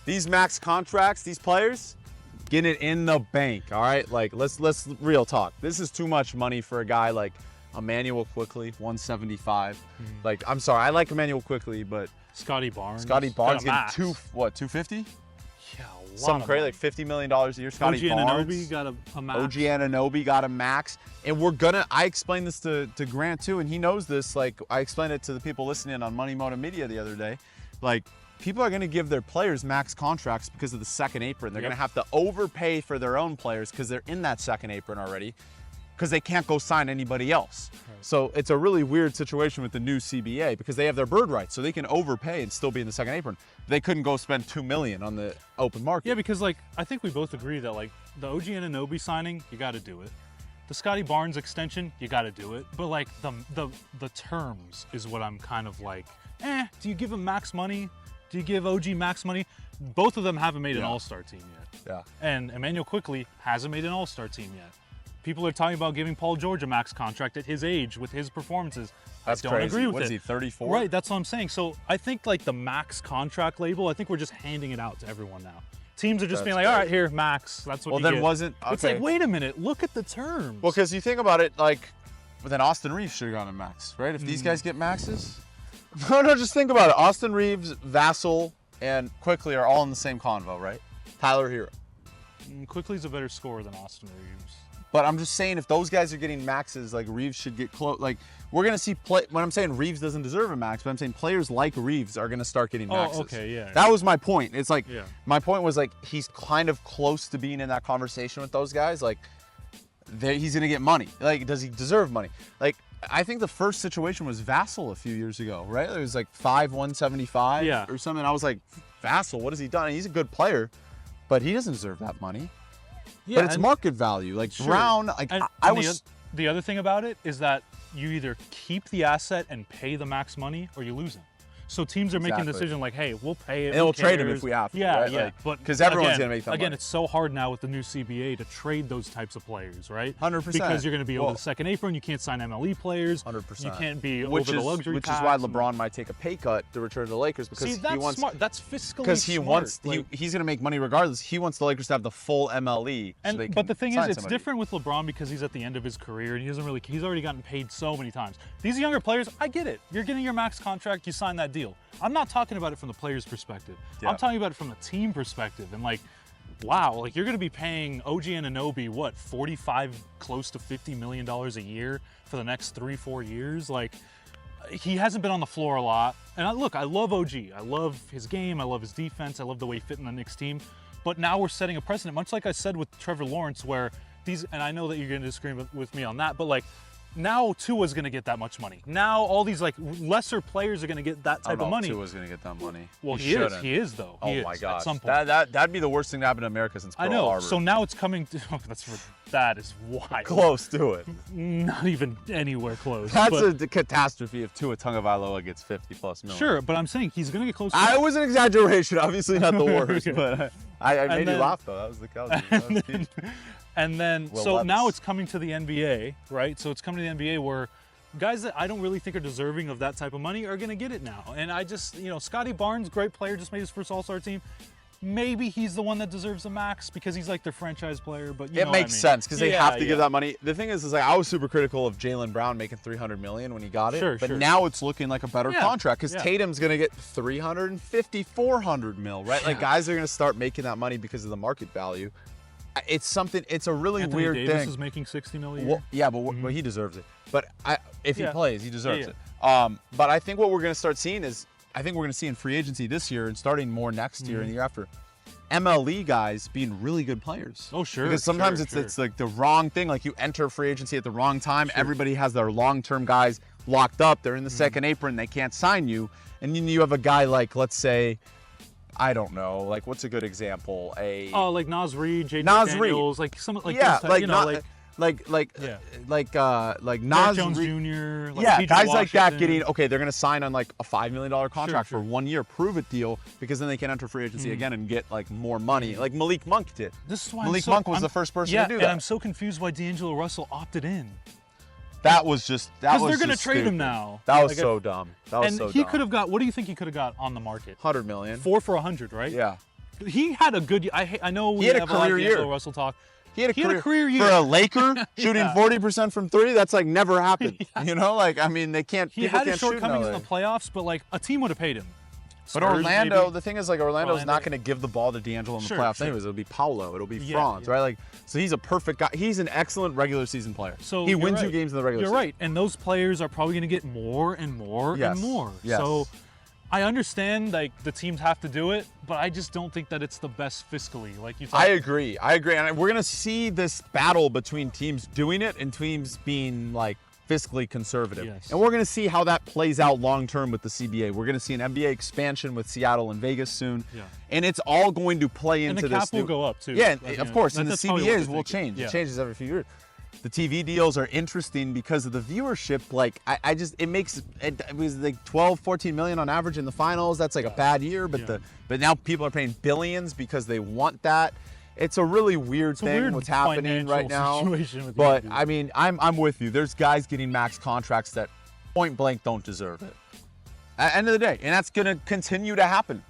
these max contracts, these players, get it in the bank, all right? Like, let's real talk. This is too much money for a guy like Emmanuel Quickley, 175. Like, I'm sorry, I like Emmanuel Quickley, but Scotty Barnes getting max. 250? Yeah, a lot Something of crazy, money. like $50 million a year. Scotty OG Barnes. Anunoby got a max. OG Anunoby got a max. And I explained this to Grant too, and he knows this. Like, I explained it to the people listening on Money Moto Media the other day. Like, people are going to give their players max contracts because of the second apron. They're going to have to overpay for their own players because they're in that second apron already, because they can't go sign anybody else. Right. So it's a really weird situation with the new CBA because they have their bird rights, so they can overpay and still be in the second apron. They couldn't go spend $2 million on the open market. Yeah, because like I think we both agree that like the OG Anunoby signing, you got to do it. The Scotty Barnes extension, you got to do it. But like the terms is what I'm kind of like, do you give him max money? Do you give OG max money? Both of them haven't made an all-star team yet. Yeah. And Emmanuel Quickley hasn't made an all-star team yet. People are talking about giving Paul George a max contract at his age with his performances. That's I don't crazy. agree with What it. is he, 34? Right, that's what I'm saying. So I think like the max contract label, I think we're just handing it out to everyone now. Teams are just being like, all right, here, max. That's what you get. Okay. It's like, wait a minute, look at the terms. Well, because you think about it, like, well, then Austin Reeves should have gone a max, right? If these guys get maxes. No, just think about it. Austin Reeves, Vassell, and Quickley are all in the same convo, right? Tyler Hero. Quickly's a better scorer than Austin Reeves. But I'm just saying, if those guys are getting maxes, like Reeves should get close. Like, we're gonna see when I'm saying Reeves doesn't deserve a max, but I'm saying players like Reeves are gonna start getting maxes. Oh, okay, yeah. That was my point. It's like, my point was like, he's kind of close to being in that conversation with those guys. Like, he's gonna get money. Like, does he deserve money? Like, I think the first situation was Vassell a few years ago, right? It was like 175 or something. I was like, Vassell, what has he done? He's a good player, but he doesn't deserve that money. Yeah, but it's market value. Like Brown, like the other thing about it is that you either keep the asset and pay the max money, or you lose him. So teams are making a decision like, hey, we'll pay it. And we'll trade him if we have to. Yeah, right? yeah. Like, but because everyone's gonna make that again, money. it's so hard now with the new CBA to trade those types of players, right? 100%. Because you're going to be over the second apron. You can't sign MLE players. 100%. You can't be over the luxury Which tax. is why LeBron might take a pay cut to return to the Lakers because that's he wants. smart. That's fiscally because he smart. wants. He's going to make money regardless. He wants the Lakers to have the full MLE. But the thing is, it's different with LeBron because he's at the end of his career and he doesn't really. He's already gotten paid so many times. These younger players, I get it. You're getting your max contract. You sign that deal. I'm not talking about it from the player's perspective. Yeah. I'm talking about it from the team perspective. And like, wow, like you're going to be paying OG Anunoby, what, 45, close to $50 million a year for the next 3-4 years? Like, he hasn't been on the floor a lot. And I love OG. I love his game. I love his defense. I love the way he fit in the Knicks team. But now we're setting a precedent, much like I said with Trevor Lawrence, where and I know that you're going to disagree with me on that, but like, now Tua's going to get that much money. Now all these like lesser players are going to get that type of money. Tua's going to get that money. Well, he is. He is though. Oh my God. At some point. That'd be the worst thing to happen to America since Pearl Harbor. So now it's coming. That is wild. Close to it. Not even anywhere close. That's a catastrophe if Tua Tagovailoa gets 50+ million. Sure, but I'm saying he's going to get close. It was an exaggeration. Obviously not the worst, but I made you laugh though. That was the And then, now it's coming to the NBA, right? So it's coming to the NBA where guys that I don't really think are deserving of that type of money are going to get it now. And I just, Scotty Barnes, great player, just made his first All-Star team. Maybe he's the one that deserves the max because he's like their franchise player, but it makes sense because they have to give that money. The thing is like I was super critical of Jaylen Brown making $300 million when he got it, but now it's looking like a better contract because Tatum's gonna get $350, $400 million, right? Like guys are gonna start making that money because of the market value. It's something. It's a really Anthony weird Davis thing. Is making $60 million. Well, yeah, but he deserves it. But if he plays, he deserves it. But I think what we're gonna start seeing is I think we're gonna see in free agency this year and starting more next year and the year after. MLE guys being really good players. Oh, sure. Because sometimes it's like the wrong thing. Like you enter free agency at the wrong time. Sure. Everybody has their long-term guys locked up. They're in the second apron. They can't sign you. And then you have a guy like, let's say, I don't know, like what's a good example? Like Nas Reed, J.J. Daniels, like some like yeah, those, like Nas Jones Reed, Jr. Guys like that getting they're gonna sign on like a $5 million contract for 1 year, prove it deal, because then they can enter free agency again and get like more money, like Malik Monk did. This is why Monk was the first person to do that. And I'm so confused why D'Angelo Russell opted in. That was just because they're gonna trade him now. That was so dumb. That was so dumb. And he could have got. What do you think he could have got on the market? $100 million. 4 for $100, right? Yeah. he had a good. I know we had a have a lot of career year. D'Angelo Russell talk. He had a career year for a Laker shooting Yeah. 40% from three. That's like never happened. Yeah. You know, like I mean, they can't. He people had his can't shoot shortcomings in LA. the playoffs, but like a team would have paid him. But Spurs, Orlando, maybe. the thing is, like Orlando's not Orlando. going to give the ball to D'Angelo in the Sure, playoffs sure. anyways. It'll be Paolo. It'll be Yeah, Franz, yeah. right? Like, so he's a perfect guy. He's an excellent regular season player. So he you're wins you right. games in the regular You're season. right, and those players are probably going to get more and more Yes, and more. yes. So I understand like the teams have to do it, but I just don't think that it's the best fiscally. Like you. I agree. And we're going to see this battle between teams doing it and teams being like fiscally conservative. Yes. And we're going to see how that plays out long term with the CBA. We're going to see an NBA expansion with Seattle and Vegas soon. Yeah. And it's all going to play And into the this cap will new- go up too. Yeah, Like, of course. And the that's probably what CBAs they're will thinking. change. Yeah. It changes every few years. The TV deals are interesting because of the viewership. Like, it makes it was like 12, 14 million on average in the finals. That's like a bad year, but Yeah. but now people are paying billions because they want that. It's a really weird thing weird what's happening right financial now. situation with the But NBA. I mean, I'm with you. There's guys getting max contracts that point blank don't deserve it. At the end of the day, and that's going to continue to happen.